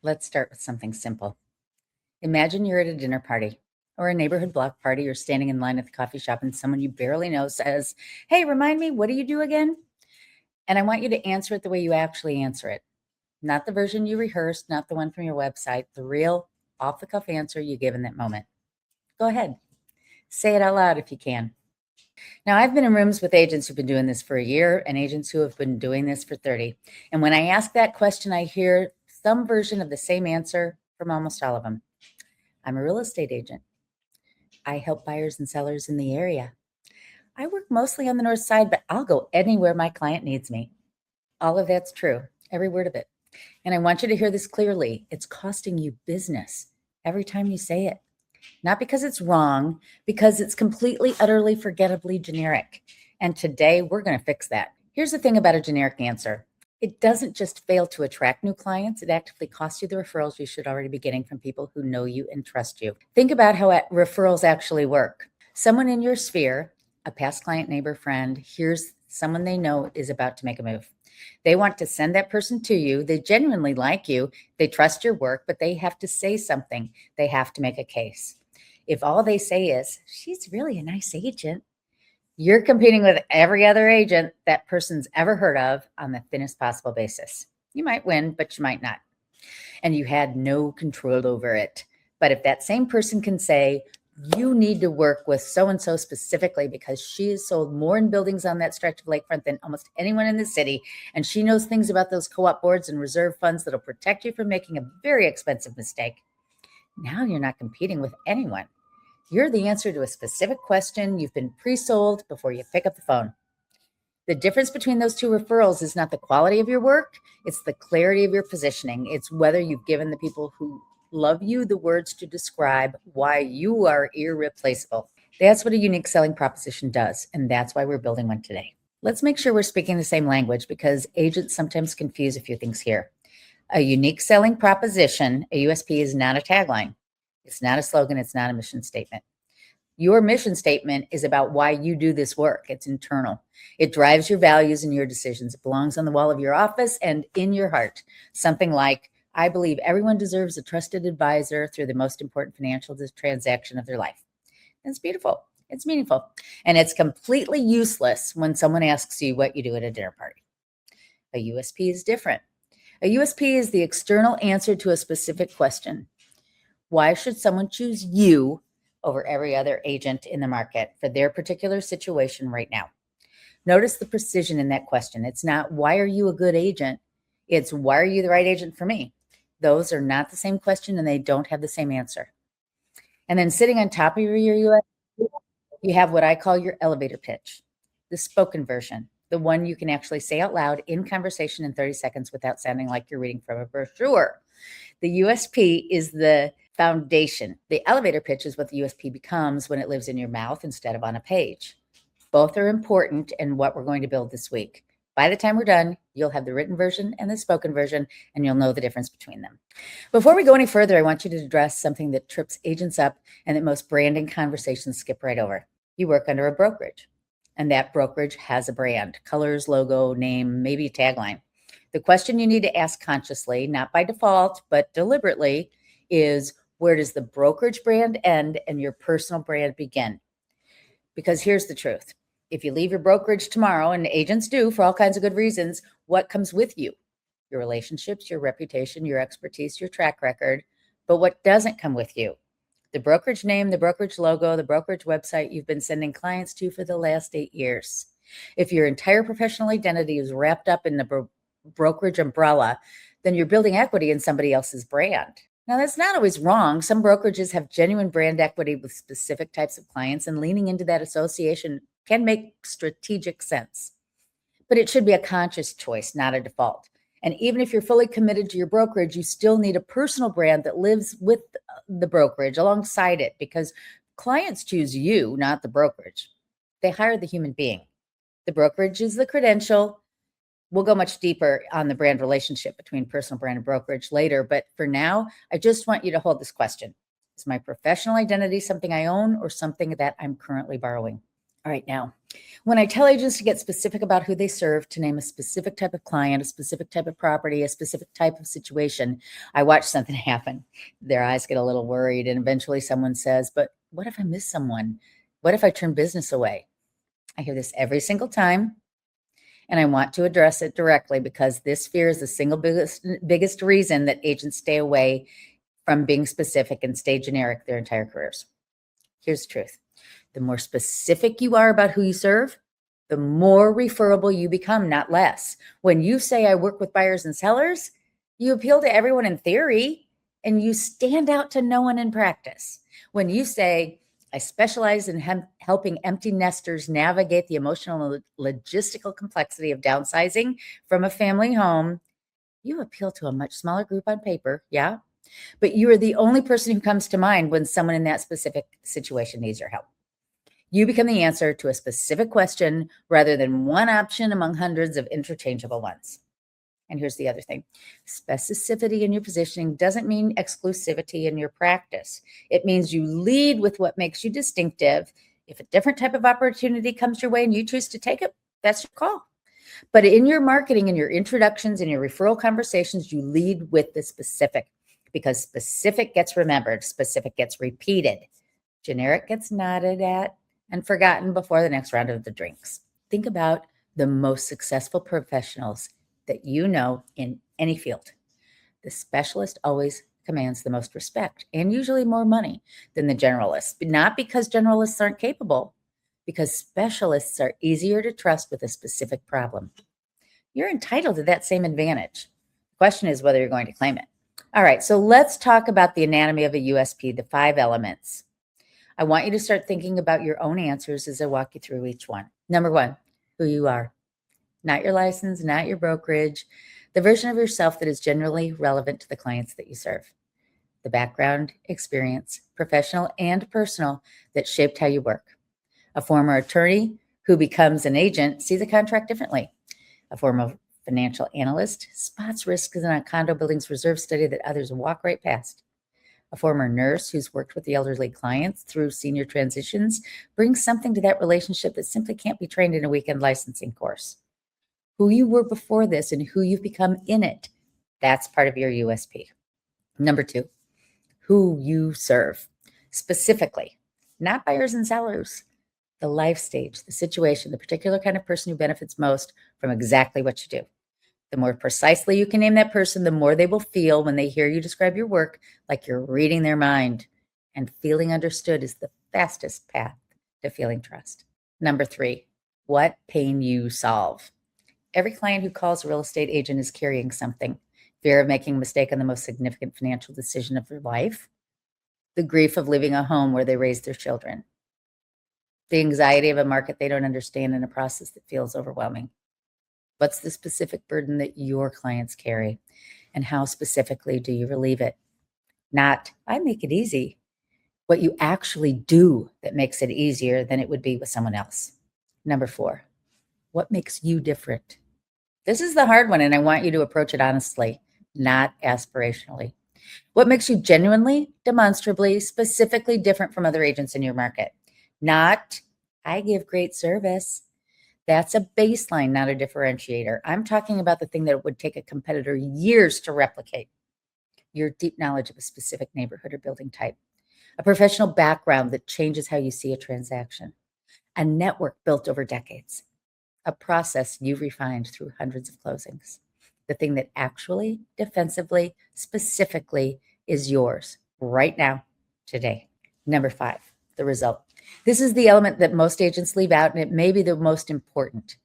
Let's start with something simple. Imagine you're at a dinner party or a neighborhood block party or standing in line at the coffee shop and someone you barely know says, "Hey, remind me, what do you do again?" And I want you to answer it the way you actually answer it. Not the version you rehearsed, not the one from your website, the real off the cuff answer you give in that moment. Go ahead. Say it out loud if you can. Now, I've been in rooms with agents who've been doing this for a year and agents who have been doing this for 30. And when I ask that question, I hear some version of the same answer from almost all of them. I'm a real estate agent. I help buyers and sellers in the area. I work mostly on the north side, but I'll go anywhere my client needs me. All of that's true, every word of it. And I want you to hear this clearly. It's costing you business every time you say it. Not because it's wrong, because it's completely, utterly, forgettably generic. And today we're going to fix that. Here's the thing about a generic answer. It doesn't just fail to attract new clients, it actively costs you the referrals you should already be getting from people who know you and trust you. Think about how referrals actually work. Someone in your sphere, a past client, neighbor, friend, hears someone they know is about to make a move. They want to send that person to you. They genuinely like you. They trust your work, but they have to say something. They have to make a case. If all they say is, "She's really a nice agent," you're competing with every other agent that person's ever heard of on the thinnest possible basis. You might win, but you might not. And you had no control over it. But if that same person can say, "You need to work with so-and-so specifically because she has sold more in buildings on that stretch of lakefront than almost anyone in the city, and she knows things about those co-op boards and reserve funds that'll protect you from making a very expensive mistake," now you're not competing with anyone. You're the answer to a specific question. You've been pre-sold before you pick up the phone. The difference between those two referrals is not the quality of your work. It's the clarity of your positioning. It's whether you've given the people who love you the words to describe why you are irreplaceable. That's what a unique selling proposition does. And that's why we're building one today. Let's make sure we're speaking the same language because agents sometimes confuse a few things here. A unique selling proposition, a USP, is not a tagline. It's not a slogan. It's not a mission statement. Your mission statement is about why you do this work. It's internal. It drives your values and your decisions. It belongs on the wall of your office and in your heart. Something like, "I believe everyone deserves a trusted advisor through the most important financial transaction of their life." It's beautiful. It's meaningful. And it's completely useless when someone asks you what you do at a dinner party. A USP is different. A USP is the external answer to a specific question. Why should someone choose you over every other agent in the market for their particular situation right now? Notice the precision in that question. It's not, "Why are you a good agent?" It's, "Why are you the right agent for me?" Those are not the same question and they don't have the same answer. And then sitting on top of your USP, you have what I call your elevator pitch, the spoken version, the one you can actually say out loud in conversation in 30 seconds without sounding like you're reading from a brochure. The USP is the foundation. The elevator pitch is what the USP becomes when it lives in your mouth instead of on a page. Both are important and what we're going to build this week. By the time we're done, you'll have the written version and the spoken version, and you'll know the difference between them. Before we go any further, I want you to address something that trips agents up and that most branding conversations skip right over. You work under a brokerage, and that brokerage has a brand, colors, logo, name, maybe a tagline. The question you need to ask consciously, not by default, but deliberately, is, where does the brokerage brand end and your personal brand begin? Because here's the truth. If you leave your brokerage tomorrow, and agents do for all kinds of good reasons, what comes with you? Your relationships, your reputation, your expertise, your track record. But what doesn't come with you? The brokerage name, the brokerage logo, the brokerage website you've been sending clients to for the last 8 years. If your entire professional identity is wrapped up in the brokerage umbrella, then you're building equity in somebody else's brand. Now, that's not always wrong. Some brokerages have genuine brand equity with specific types of clients, and leaning into that association can make strategic sense. But it should be a conscious choice, not a default. And even if you're fully committed to your brokerage, you still need a personal brand that lives with the brokerage alongside it, because clients choose you, not the brokerage. They hire the human being. The brokerage is the credential. We'll go much deeper on the brand relationship between personal brand and brokerage later. But for now, I just want you to hold this question. Is my professional identity something I own or something that I'm currently borrowing? All right, now, when I tell agents to get specific about who they serve, to name a specific type of client, a specific type of property, a specific type of situation, I watch something happen. Their eyes get a little worried, and eventually someone says, "But what if I miss someone? What if I turn business away?" I hear this every single time, and I want to address it directly because this fear is the single biggest reason that agents stay away from being specific and stay generic their entire careers. Here's the truth. The more specific you are about who you serve, the more referable you become, not less. When you say, "I work with buyers and sellers," you appeal to everyone in theory and you stand out to no one in practice. When you say, "I specialize in helping empty nesters navigate the emotional and logistical complexity of downsizing from a family home," you appeal to a much smaller group on paper, yeah, but you are the only person who comes to mind when someone in that specific situation needs your help. You become the answer to a specific question rather than one option among hundreds of interchangeable ones. And here's the other thing. Specificity in your positioning doesn't mean exclusivity in your practice. It means you lead with what makes you distinctive. If a different type of opportunity comes your way and you choose to take it, that's your call. But in your marketing and your introductions and your referral conversations, you lead with the specific, because specific gets remembered, specific gets repeated, generic gets nodded at and forgotten before the next round of the drinks. Think about the most successful professionals that you know in any field. The specialist always commands the most respect and usually more money than the generalist, but not because generalists aren't capable, because specialists are easier to trust with a specific problem. You're entitled to that same advantage. The question is whether you're going to claim it. All right, so let's talk about the anatomy of a USP, the 5 elements. I want you to start thinking about your own answers as I walk you through each one. Number 1, who you are. Not your license, not your brokerage, the version of yourself that is generally relevant to the clients that you serve. The background, experience, professional and personal, that shaped how you work. A former attorney who becomes an agent sees a contract differently. A former financial analyst spots risks in a condo building's reserve study that others walk right past. A former nurse who's worked with the elderly clients through senior transitions brings something to that relationship that simply can't be trained in a weekend licensing course. Who you were before this and who you've become in it, that's part of your USP. Number 2, who you serve. Specifically, not buyers and sellers, the life stage, the situation, the particular kind of person who benefits most from exactly what you do. The more precisely you can name that person, the more they will feel when they hear you describe your work like you're reading their mind. And feeling understood is the fastest path to feeling trust. Number 3, what pain you solve. Every client who calls a real estate agent is carrying something. Fear of making a mistake on the most significant financial decision of their life. The grief of leaving a home where they raised their children. The anxiety of a market they don't understand in a process that feels overwhelming. What's the specific burden that your clients carry? And how specifically do you relieve it? Not, "I make it easy." What you actually do that makes it easier than it would be with someone else. Number 4, what makes you different? This is the hard one, and I want you to approach it honestly, not aspirationally. What makes you genuinely, demonstrably, specifically different from other agents in your market? Not, "I give great service." That's a baseline, not a differentiator. I'm talking about the thing that would take a competitor years to replicate. Your deep knowledge of a specific neighborhood or building type. A professional background that changes how you see a transaction. A network built over decades. A process you refined through hundreds of closings. The thing that actually, defensively, specifically is yours right now, today. Number 5, the result. This is the element that most agents leave out, and it may be the most important.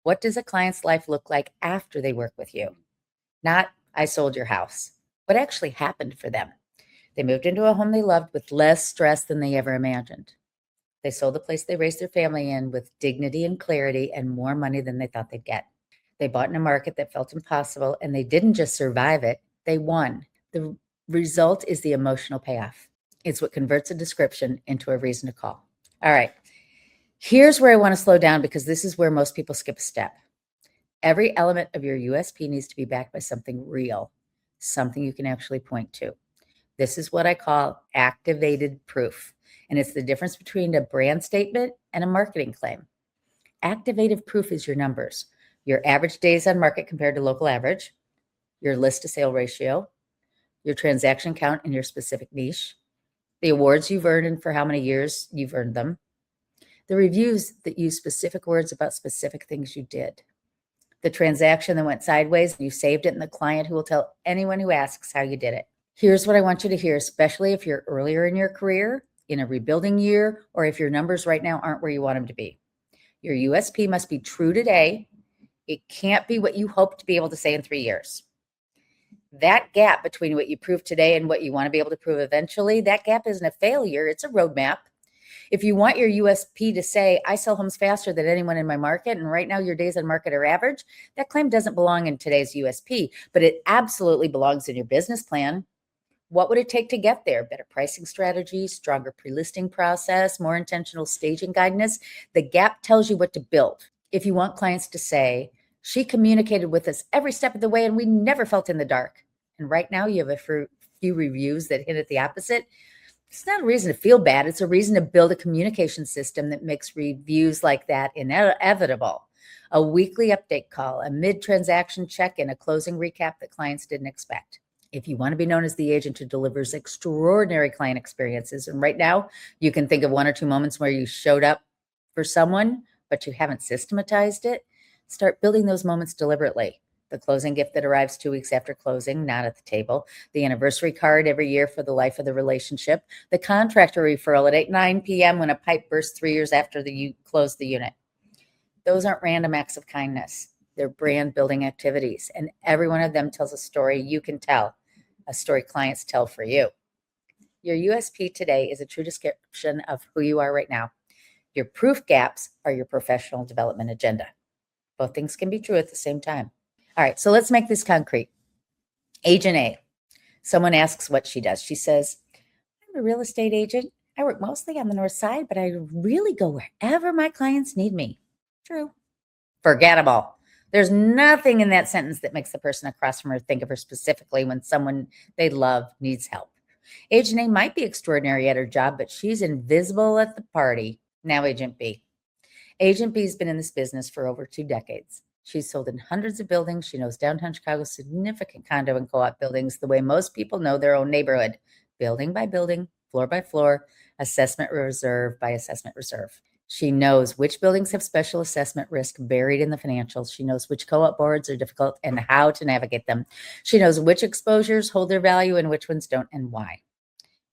What does a client's life look like after they work with you? Not, "I sold your house." What actually happened for them? They moved into a home they loved with less stress than they ever imagined. They sold the place they raised their family in with dignity and clarity and more money than they thought they'd get. They bought in a market that felt impossible, and they didn't just survive it, they won. The result is the emotional payoff. It's what converts a description into a reason to call. All right, here's where I want to slow down because this is where most people skip a step. Every element of your USP needs to be backed by something real, something you can actually point to. This is what I call activated proof. And it's the difference between a brand statement and a marketing claim. Activative proof is your numbers, your average days on market compared to local average, your list to sale ratio, your transaction count in your specific niche, the awards you've earned and for how many years you've earned them, the reviews that use specific words about specific things you did, the transaction that went sideways and you saved it, and the client who will tell anyone who asks how you did it. Here's what I want you to hear, especially if you're earlier in your career, in a rebuilding year, or if your numbers right now aren't where you want them to be. Your USP must be true today. It can't be what you hope to be able to say in 3 years. That gap between what you prove today and what you want to be able to prove eventually, that gap isn't a failure. It's a roadmap. If you want your USP to say, I sell homes faster than anyone in my market, and right now your days on market are average, that claim doesn't belong in today's USP, but it absolutely belongs in your business plan. What would it take to get there? Better pricing strategy, stronger pre-listing process, more intentional staging guidance. The gap tells you what to build. If you want clients to say, she communicated with us every step of the way and we never felt in the dark. And right now you have a few reviews that hint at the opposite. It's not a reason to feel bad. It's a reason to build a communication system that makes reviews like that inevitable. A weekly update call, a mid-transaction check-in, a closing recap that clients didn't expect. If you want to be known as the agent who delivers extraordinary client experiences, and right now you can think of 1 or 2 moments where you showed up for someone, but you haven't systematized it, start building those moments deliberately. The closing gift that arrives 2 weeks after closing, not at the table, the anniversary card every year for the life of the relationship, the contractor referral at 9 p.m. when a pipe bursts 3 years after you close the unit. Those aren't random acts of kindness. They're brand building activities, and every one of them tells a story you can tell, a story clients tell for you. Your USP today is a true description of who you are right now. Your proof gaps are your professional development agenda. Both things can be true at the same time. All right, so let's make this concrete. Agent A, someone asks what she does. She says, I'm a real estate agent. I work mostly on the north side, but I really go wherever my clients need me. True. Forgettable. There's nothing in that sentence that makes the person across from her think of her specifically when someone they love needs help. Agent A might be extraordinary at her job, but she's invisible at the party. Now Agent B. Agent B's been in this business for over 2 decades. She's sold in hundreds of buildings. She knows downtown Chicago's significant condo and co-op buildings the way most people know their own neighborhood, building by building, floor by floor, assessment reserve by assessment reserve. She knows which buildings have special assessment risk buried in the financials. She knows which co-op boards are difficult and how to navigate them. She knows which exposures hold their value and which ones don't and why.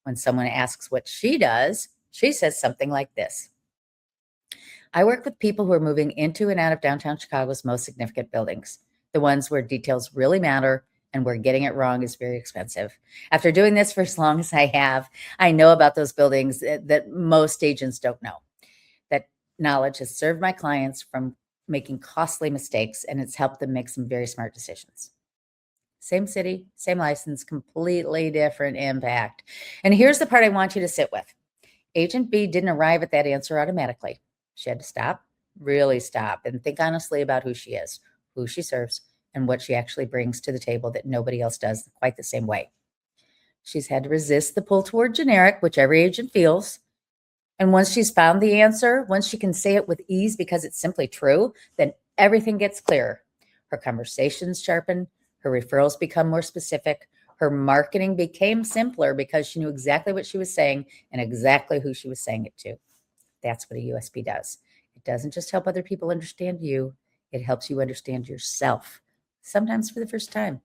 When someone asks what she does, she says something like this. I work with people who are moving into and out of downtown Chicago's most significant buildings, the ones where details really matter and where getting it wrong is very expensive. After doing this for as long as I have, I know about those buildings that most agents don't know. That knowledge has served my clients from making costly mistakes, and it's helped them make some very smart decisions. Same city, same license, completely different impact. And here's the part I want you to sit with. Agent B didn't arrive at that answer automatically. She had to stop, really stop, and think honestly about who she is, who she serves, and what she actually brings to the table that nobody else does quite the same way. She's had to resist the pull toward generic, which every agent feels. And once she's found the answer, once she can say it with ease because it's simply true, then everything gets clearer. Her conversations sharpen, her referrals become more specific, her marketing became simpler because she knew exactly what she was saying and exactly who she was saying it to. That's what a USP does. It doesn't just help other people understand you, it helps you understand yourself, sometimes for the first time.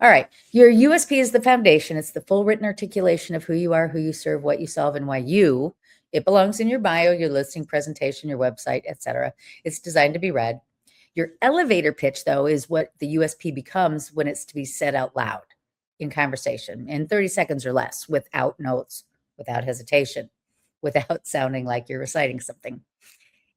All right, your USP is the foundation. It's the full written articulation of who you are, who you serve, what you solve, and why you. It belongs in your bio, your listing presentation, your website, etc. It's designed to be read. Your elevator pitch, though, is what the USP becomes when it's to be said out loud in conversation in 30 seconds or less, without notes, without hesitation, without sounding like you're reciting something.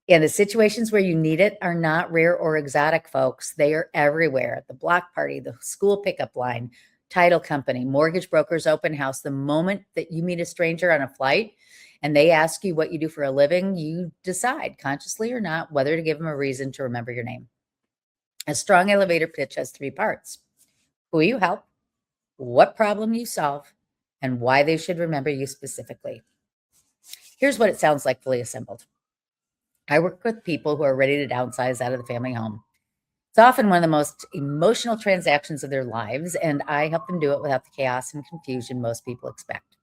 And the situations where you need it are not rare or exotic, folks. They are everywhere. The block party, the school pickup line, title company, mortgage broker's open house. The moment that you meet a stranger on a flight and they ask you what you do for a living, you decide, consciously or not, whether to give them a reason to remember your name. A strong elevator pitch has 3 parts: who you help, what problem you solve, and why they should remember you specifically. Here's what it sounds like fully assembled. I work with people who are ready to downsize out of the family home. It's often one of the most emotional transactions of their lives, and I help them do it without the chaos and confusion most people expect.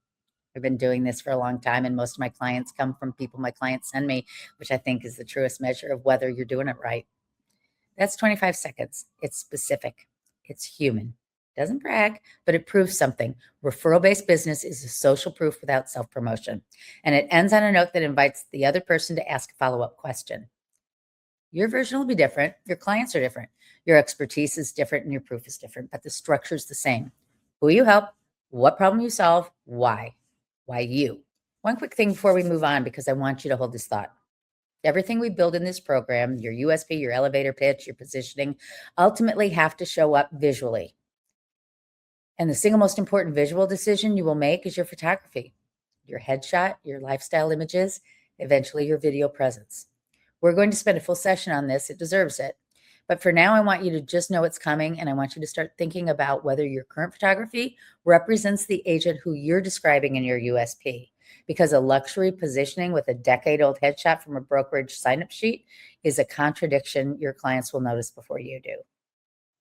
I've been doing this for a long time, and most of my clients come from people my clients send me, which I think is the truest measure of whether you're doing it right. That's 25 seconds. It's specific. It's human. Doesn't brag, but it proves something. Referral-based business is a social proof without self-promotion. And it ends on a note that invites the other person to ask a follow-up question. Your version will be different. Your clients are different. Your expertise is different and your proof is different, but the structure is the same. Who you help, what problem you solve, why. Why you. One quick thing before we move on, because I want you to hold this thought. Everything we build in this program, your USP, your elevator pitch, your positioning, ultimately have to show up visually. And the single most important visual decision you will make is your photography, your headshot, your lifestyle images, eventually your video presence. We're going to spend a full session on this. It deserves it. But for now, I want you to just know it's coming, and I want you to start thinking about whether your current photography represents the agent who you're describing in your USP. Because a luxury positioning with a decade-old headshot from a brokerage sign-up sheet is a contradiction your clients will notice before you do.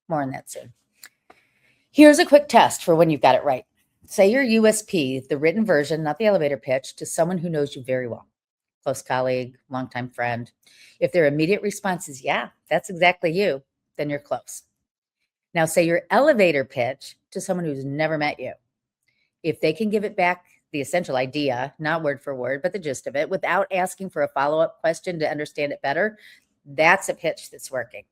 More on that soon. Here's a quick test for when you've got it right. Say your USP, the written version, not the elevator pitch, to someone who knows you very well. Close colleague, longtime friend. If their immediate response is, yeah, that's exactly you, then you're close. Now say your elevator pitch to someone who's never met you. If they can give it back the essential idea, not word for word, but the gist of it, without asking for a follow-up question to understand it better, that's a pitch that's working.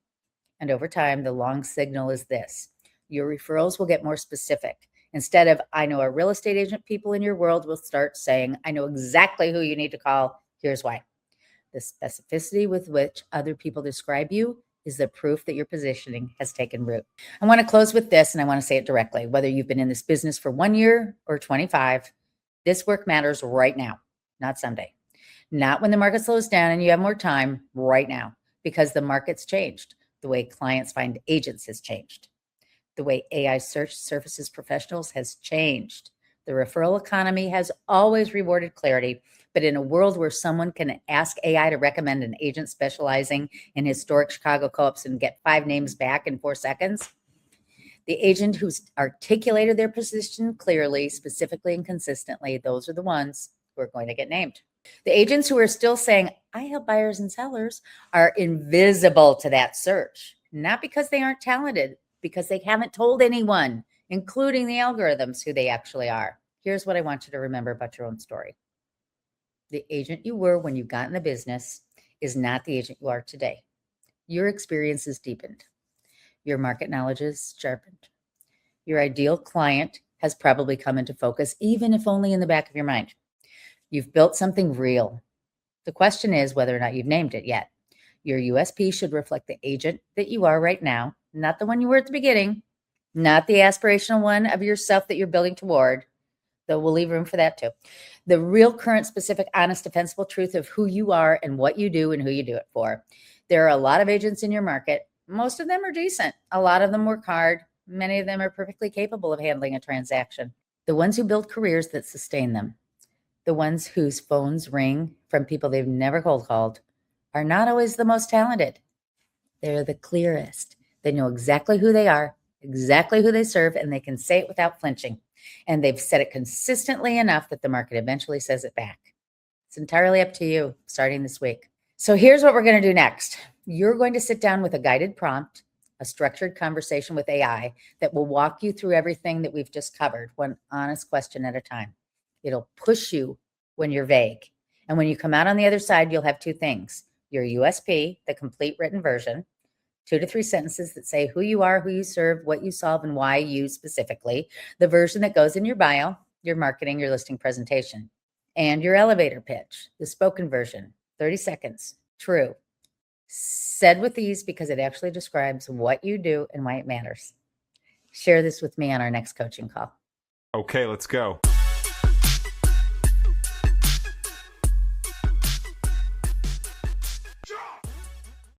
And over time, the long signal is this. Your referrals will get more specific. Instead of, I know a real estate agent, people in your world will start saying, I know exactly who you need to call. Here's why. The specificity with which other people describe you is the proof that your positioning has taken root. I want to close with this, and I want to say it directly. Whether you've been in this business for 1 year or 25, this work matters right now, not someday. Not when the market slows down and you have more time, right now, because the market's changed. The way clients find agents has changed. The way AI search surfaces professionals has changed. The referral economy has always rewarded clarity, but in a world where someone can ask AI to recommend an agent specializing in historic Chicago co-ops and get 5 names back in 4 seconds, the agent who's articulated their position clearly, specifically, and consistently, those are the ones who are going to get named. The agents who are still saying, I help buyers and sellers, are invisible to that search, not because they aren't talented, because they haven't told anyone, including the algorithms, who they actually are. Here's what I want you to remember about your own story. The agent you were when you got in the business is not the agent you are today. Your experience is deepened. Your market knowledge is sharpened. Your ideal client has probably come into focus, even if only in the back of your mind. You've built something real. The question is whether or not you've named it yet. Your USP should reflect the agent that you are right now, not the one you were at the beginning, not the aspirational one of yourself that you're building toward, though we'll leave room for that too. The real, current, specific, honest, defensible truth of who you are and what you do and who you do it for. There are a lot of agents in your market. Most of them are decent. A lot of them work hard. Many of them are perfectly capable of handling a transaction. The ones who build careers that sustain them, the ones whose phones ring from people they've never cold called, are not always the most talented. They're the clearest. They know exactly who they are, exactly who they serve, and they can say it without flinching. And they've said it consistently enough that the market eventually says it back. It's entirely up to you starting this week. So here's what we're going to do next. You're going to sit down with a guided prompt, a structured conversation with AI that will walk you through everything that we've just covered, one honest question at a time. It'll push you when you're vague. And when you come out on the other side, you'll have 2 things. Your USP, the complete written version, 2 to 3 sentences that say who you are, who you serve, what you solve, and why you specifically. The version that goes in your bio, your marketing, your listing presentation. And your elevator pitch, the spoken version, 30 seconds, true. Said with ease because it actually describes what you do and why it matters. Share this with me on our next coaching call. Okay, let's go.